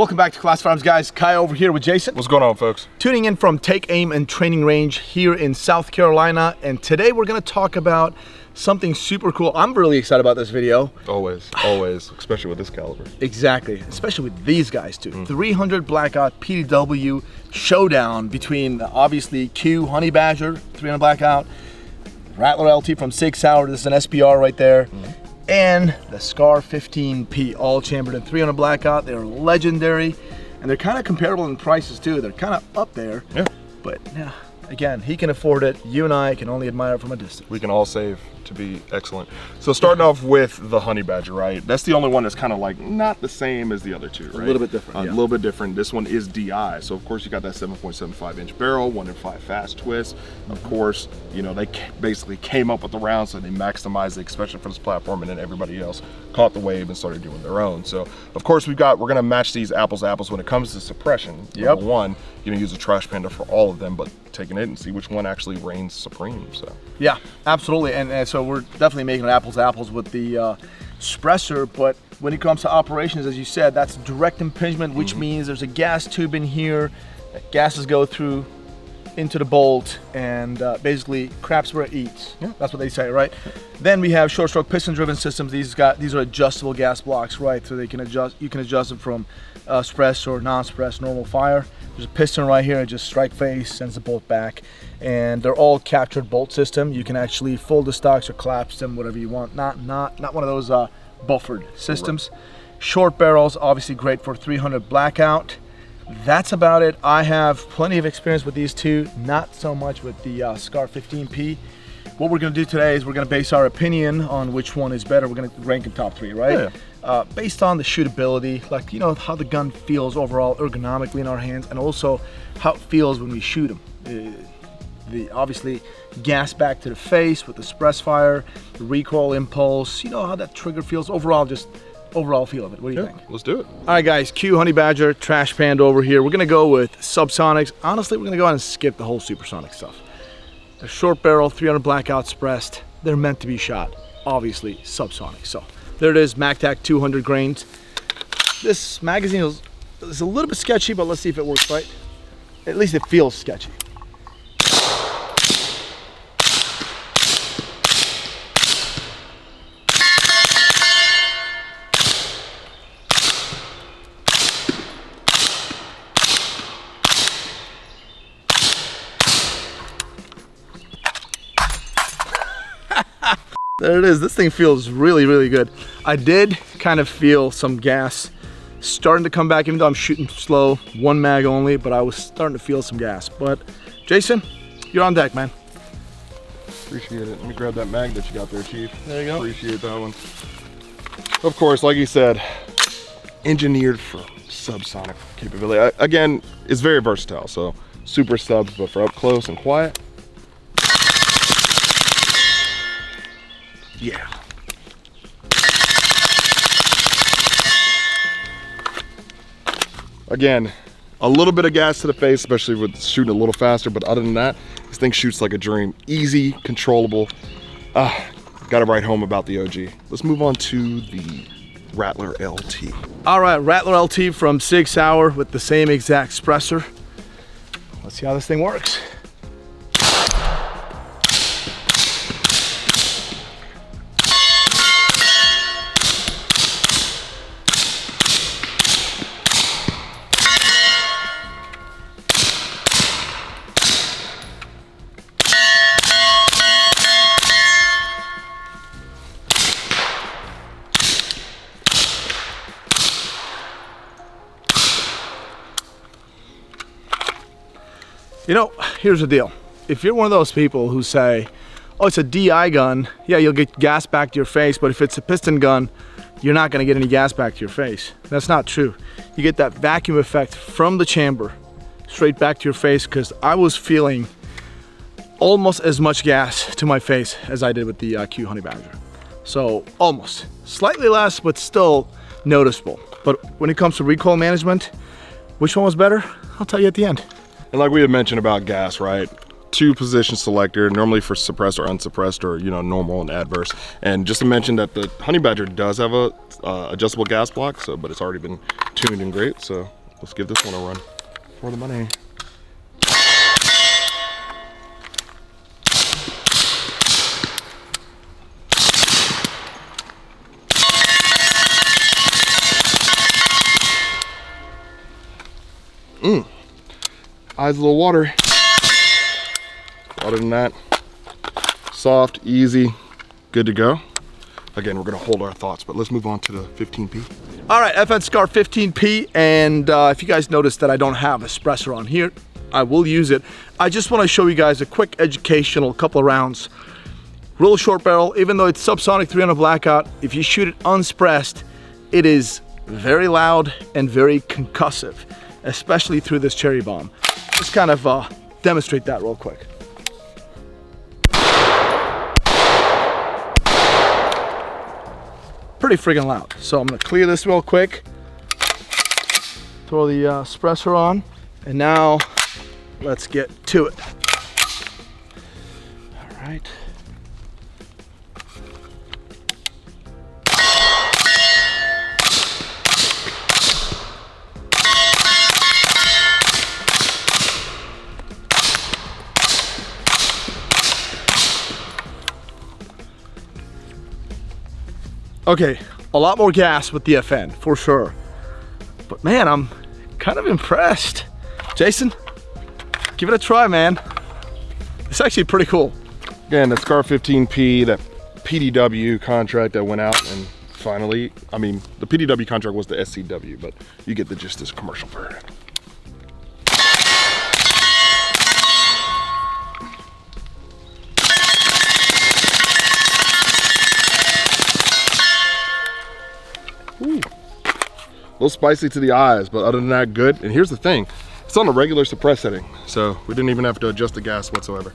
Welcome back to Class Farms, guys. Kai over here with Jason. What's going on, folks? Tuning in from Take Aim and Training Range here in South Carolina, and today we're going to talk about something super cool. I'm really excited about this video. Always, especially with this caliber. Exactly, especially with these guys too. 300 Blackout PDW showdown between obviously Q Honey Badger 300 Blackout, Rattler LT from 6 Hour. This is an SBR right there. And the Scar 15P, all chambered in 300 Blackout. They're legendary, and they're kind of comparable in prices too. They're kind of up there. Yeah. But yeah, again, he can afford it. You and I can only admire it from a distance. We can all save to be excellent. So starting off with the Honey Badger, right? That's the only one that's kind of like not the same as the other two, right? A little bit different. A little bit different. This one is DI, so of course you got that 7.75 inch barrel, 1 in 5 fast twist. Of course, you know, they basically came up with the round, so they maximized the expression for this platform, and then everybody else caught the wave and started doing their own. So of course we're gonna match these apples to apples when it comes to suppression. Number one, you're gonna use a Trash Panda for all of them, but taking it and see which one actually reigns supreme. So yeah, absolutely. And so we're definitely making apples to apples with the suppressor, but when it comes to operations, as you said, that's direct impingement, which means there's a gas tube in here that gases go through into the bolt, and basically craps where it eats. Yeah. That's what they say, right? Then we have short stroke piston driven systems. These are adjustable gas blocks, right? So they can adjust, you can adjust them from suppress or non-suppress normal fire. There's a piston right here, just strike face, sends the bolt back, and they're all captured bolt system. You can actually fold the stocks or collapse them, whatever you want. Not one of those buffered systems. Right. Short barrels, obviously great for 300 Blackout. That's about it. I have plenty of experience with these two, not so much with the Scar 15P. What we're gonna do today is we're gonna base our opinion on which one is better. We're gonna rank in top 3, right? Yeah. Based on the shootability, like, you know, how the gun feels overall ergonomically in our hands, and also how it feels when we shoot them. The obviously gas back to the face with the suppress fire, the recoil impulse, you know how that trigger feels overall, just overall feel of it. What do you think? Let's do it. All right, guys, Q Honey Badger, Trash Panda over here. We're gonna go with subsonics. Honestly, we're gonna go ahead and skip the whole supersonic stuff. They're short barrel, 300 Blackout suppressed. They're meant to be shot, obviously subsonic. So there it is, MacTac 200 grains. This magazine is a little bit sketchy, but let's see if it works right. At least it feels sketchy. There it is. This thing feels really, really good. I did kind of feel some gas starting to come back, even though I'm shooting slow, 1 mag only, but I was starting to feel some gas. But Jason, you're on deck, man. Appreciate it. Let me grab that mag that you got there, Chief. There you go. Appreciate that one. Of course, like you said, engineered for subsonic capability. Again, it's very versatile, so super subs, but for up close and quiet. Yeah. Again, a little bit of gas to the face, especially with shooting a little faster, but other than that, this thing shoots like a dream. Easy, controllable. Got to write home about the OG. Let's move on to the Rattler LT. All right, Rattler LT from 6 Hour with the same exact suppressor. Let's see how this thing works. You know, here's the deal. If you're one of those people who say, oh, it's a DI gun, yeah, you'll get gas back to your face, but if it's a piston gun, you're not gonna get any gas back to your face. That's not true. You get that vacuum effect from the chamber straight back to your face, because I was feeling almost as much gas to my face as I did with the Q Honey Badger. So almost, slightly less, but still noticeable. But when it comes to recoil management, which one was better? I'll tell you at the end. And like we had mentioned about gas, right? two position selector, normally for suppressed or unsuppressed, or normal and adverse. And just to mention that the Honey Badger does have a adjustable gas block, but it's already been tuned and great. So let's give this one a run for the money. Eyes a little water. Other than that, soft, easy, good to go. Again, we're gonna hold our thoughts, but let's move on to the 15P. All right, FN Scar 15P, and if you guys notice that I don't have a suppressor on here, I will use it. I just want to show you guys a quick educational couple of rounds. Real short barrel, even though it's subsonic 300 Blackout, if you shoot it unsuppressed, it is very loud and very concussive, especially through this cherry bomb. Just kind of demonstrate that real quick. Pretty friggin' loud. So I'm gonna clear this real quick, throw the suppressor on, and now let's get to it. All right. Okay, a lot more gas with the FN, for sure. But man, I'm kind of impressed. Jason, give it a try, man. It's actually pretty cool. Again, the Scar 15P, that PDW contract that went out, and finally, I mean, the PDW contract was the SCW, but you get the gist of this commercial version. Ooh. A little spicy to the eyes, but other than that, good. And here's the thing, it's on a regular suppress setting, so we didn't even have to adjust the gas whatsoever.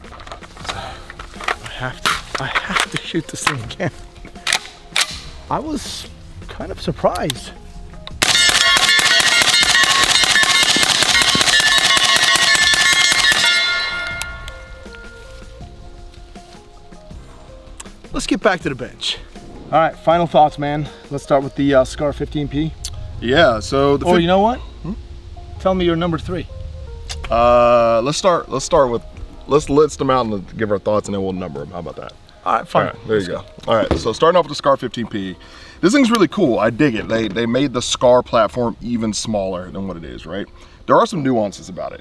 So I have to shoot this thing again. I was kind of surprised. Let's get back to the bench. All right, final thoughts, man. Let's start with the Scar 15P. Yeah, so you know what? Tell me your number 3. Let's list them out and give our thoughts, and then we'll number them. How about that? All right, fine. All right, there you go. All right, so starting off with the Scar 15P. This thing's really cool. I dig it. They made the Scar platform even smaller than what it is, right? There are some nuances about it.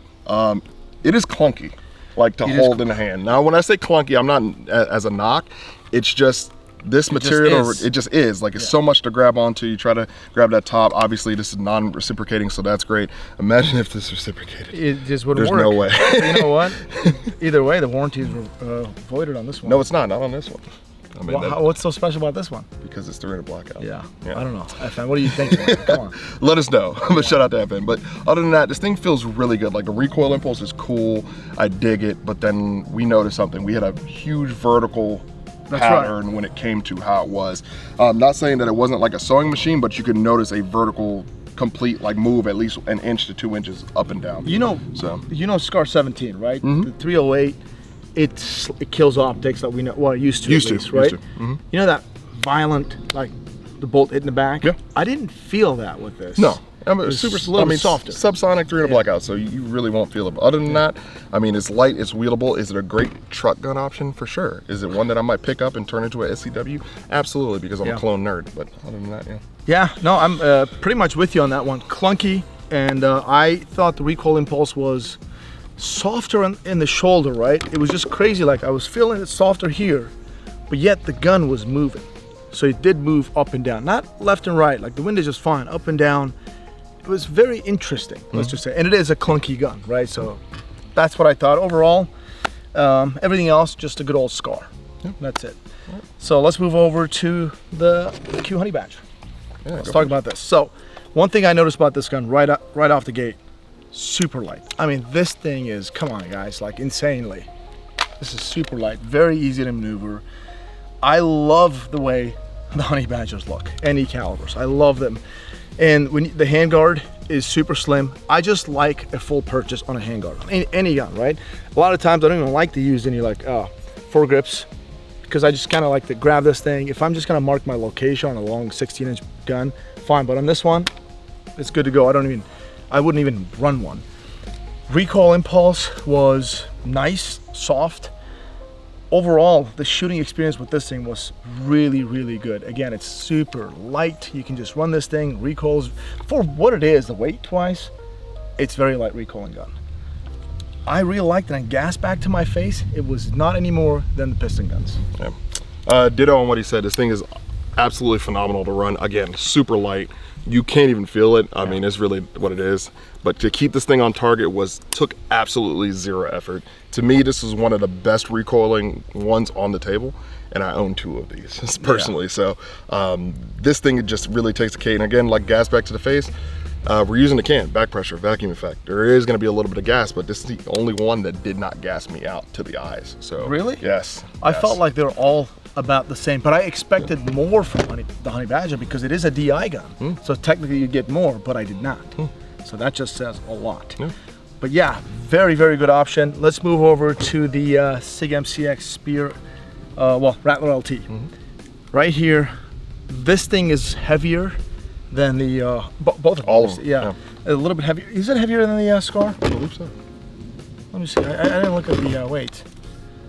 It is clunky, like to hold in the hand. Now, when I say clunky, I'm not as a knock. It's just this material, it just is. Like, it's so much to grab onto. You try to grab that top. Obviously, this is non-reciprocating, so that's great. Imagine if this reciprocated. It just wouldn't work. There's no way. You know what? Either way, the warranty is voided on this one. No, it's not on this one. I mean, what's so special about this one? Because it's 300 Blackout. Yeah, I don't know. FN, what do you think? Come on. Let us know. But shout out to FN. But other than that, this thing feels really good. Like, the recoil impulse is cool. I dig it. But then we noticed something. We had a huge vertical pattern when it came to how it was. Not saying that it wasn't like a sewing machine, but you could notice a vertical complete like move at least 1 inch to 2 inches up and down. You know Scar 17, right? The 308, it kills optics that we know, well, it used to, right? You know that violent, like the bolt hitting the back? Yeah. I didn't feel that with this. No. I mean, it's softer. Subsonic 300 Blackout, so you really won't feel it. But other than that, I mean, it's light, it's wheelable. Is it a great truck gun option? For sure. Is it one that I might pick up and turn into a SCW? Absolutely, because I'm a clone nerd. But other than that, yeah, no, I'm pretty much with you on that one. Clunky, and I thought the recoil impulse was softer in the shoulder, right? It was just crazy. Like, I was feeling it softer here, but yet the gun was moving. So it did move up and down, not left and right. Like, the wind is just fine, up and down. It was very interesting, let's just say. And it is a clunky gun, right? So that's what I thought. Overall, everything else, just a good old Scar. That's it. So let's move over to the Q Honey Badger. Let's talk about this. So one thing I noticed about this gun right off the gate, super light. I mean, this thing is, come on guys, like insanely. This is super light, very easy to maneuver. I love the way the Honey Badgers look, any calibers. I love them. And when the handguard is super slim. I just like a full purchase on a handguard, any gun, right? A lot of times I don't even like to use any like foregrips, because I just kind of like to grab this thing. If I'm just gonna mark my location on a long 16-inch gun, fine. But on this one, it's good to go. I wouldn't even run one. Recoil impulse was nice, soft. Overall, the shooting experience with this thing was really, really good. Again, it's super light. You can just run this thing. Recoils, for what it is, the weight-wise, it's very light recoiling gun. I really liked it. And gas back to my face, it was not any more than the piston guns. Yeah. Ditto on what he said. This thing is absolutely phenomenal to run. Again, super light. You can't even feel it. I mean, it's really what it is. But to keep this thing on target took absolutely zero effort. To me, this is one of the best recoiling ones on the table, and I own 2 of these personally. Yeah. So this thing just really takes the cake. And again, like gas back to the face, we're using the can, back pressure, vacuum effect. There is going to be a little bit of gas, but this is the only one that did not gas me out to the eyes. So really? Yes. I felt like they're all about the same, but I expected more from the Honey Badger because it is a DI gun. So technically you get more, but I did not. So that just says a lot. But yeah, very, very good option. Let's move over to the SIG MCX Spear, Rattler LT. Right here, this thing is heavier than the, both of them. All of them, yeah. A little bit heavier. Is it heavier than the Scar? I believe so. Let me see, I didn't look at the weight.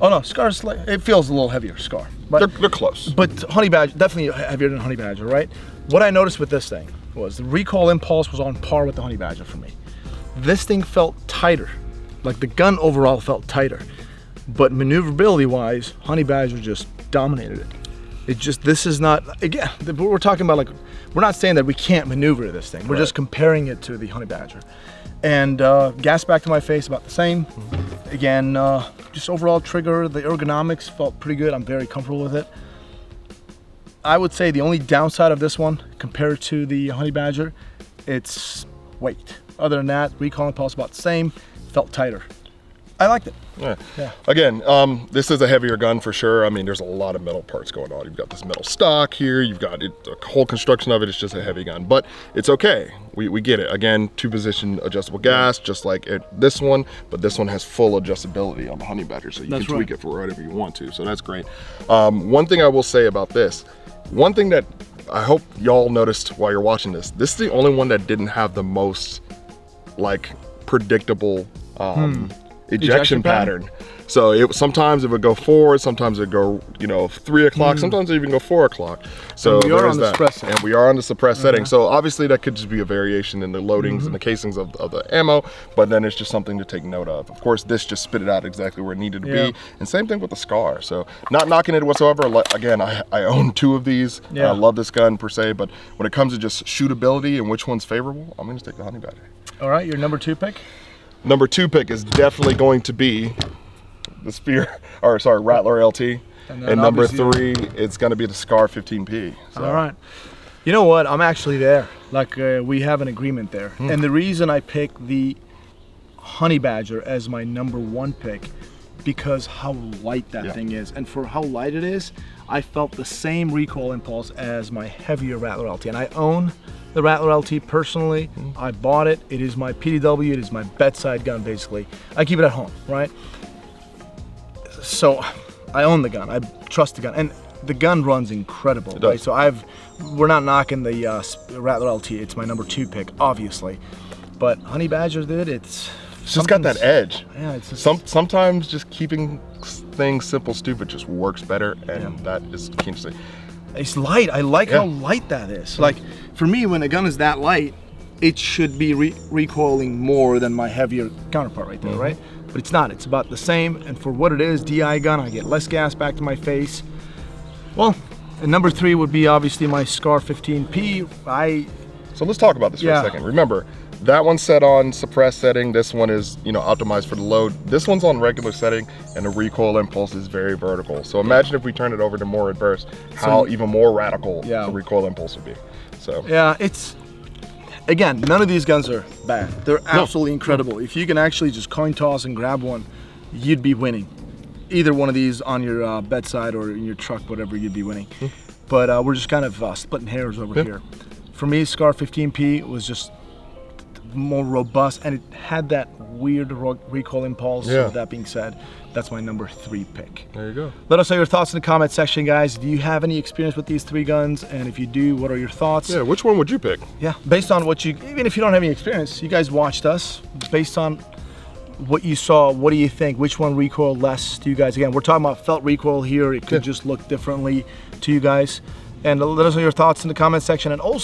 Oh no, Scar's like, it feels a little heavier, Scar. But they're close. But Honey Badger, definitely heavier than Honey Badger, right? What I noticed with this thing was the recoil impulse was on par with the Honey Badger for me. This thing felt tighter. Like the gun overall felt tighter. But maneuverability wise, Honey Badger just dominated it. It just, this is not, again, we're talking about like, we're not saying that we can't maneuver this thing. We're just comparing it to the Honey Badger. And gas back to my face, about the same. Again, just overall trigger, the ergonomics felt pretty good. I'm very comfortable with it. I would say the only downside of this one compared to the Honey Badger, it's weight. Other than that, recoil impulse about the same, felt tighter. I liked it. Yeah. Again, this is a heavier gun for sure. I mean, there's a lot of metal parts going on. You've got this metal stock here. You've got it, the whole construction of it is just a heavy gun, but it's okay. We get it. Again, 2-position adjustable gas, just like this one, but this one has full adjustability on the Honey Badger, so you can tweak it for whatever you want to. So that's great. One thing I will say about this, one thing that I hope y'all noticed while you're watching this is the only one that didn't have the most like predictable ejection pattern. So sometimes it would go forward, sometimes it would go 3 o'clock, sometimes it even go 4 o'clock. So we are on the suppressed setting. And we are on the suppressed setting. So obviously that could just be a variation in the loadings and the casings of the ammo, but then it's just something to take note of. Of course, this just spit it out exactly where it needed to be. And same thing with the Scar. So not knocking it whatsoever. Again, I own 2 of these. I love this gun per se, but when it comes to just shootability and which one's favorable, I'm gonna take the Honey Badger. All right, your number 2 pick? Number 2 pick is definitely going to be the Rattler LT. And number 3, it's going to be the Scar 15P. So. All right. You know what? I'm actually there. Like we have an agreement there. And the reason I picked the Honey Badger as my number 1 pick, because how light that thing is. And for how light it is, I felt the same recoil impulse as my heavier Rattler LT. And I own the Rattler LT personally. I bought it. It is my PDW. It is my bedside gun, basically. I keep it at home, right? So I own the gun. I trust the gun. And the gun runs incredible. It does. Right? So we're not knocking the Rattler LT. It's my number 2 pick, obviously. But Honey Badger did. It's just got that edge. Yeah, it's just, sometimes just keeping things simple, stupid just works better, and that is key to say. It's light. I like how light that is. Like for me, when a gun is that light, it should be recoiling more than my heavier counterpart right there, right? But it's not. It's about the same. And for what it is, DI gun, I get less gas back to my face. Well, and number 3 would be obviously my Scar 15P. So let's talk about this for a second. Remember, that one's set on suppressed setting. This one is, optimized for the load. This one's on regular setting, and the recoil impulse is very vertical. So imagine if we turn it over to more adverse, how even more radical the recoil impulse would be. So yeah, it's, again, none of these guns are bad. They're absolutely incredible. If you can actually just coin toss and grab one, you'd be winning. Either one of these on your bedside or in your truck, whatever, you'd be winning. But we're just kind of splitting hairs over here. For me, Scar 15P was just more robust, and it had that weird recoil impulse. Yeah. So that being said, that's my number 3 pick. There you go. Let us know your thoughts in the comment section, guys. Do you have any experience with these 3 guns? And if you do, what are your thoughts? Yeah, which one would you pick? Yeah, based on what you, even if you don't have any experience, you guys watched us. Based on what you saw, what do you think? Which one recoiled less to you guys? Again, we're talking about felt recoil here. It could just look differently to you guys. And let us know your thoughts in the comment section. And also,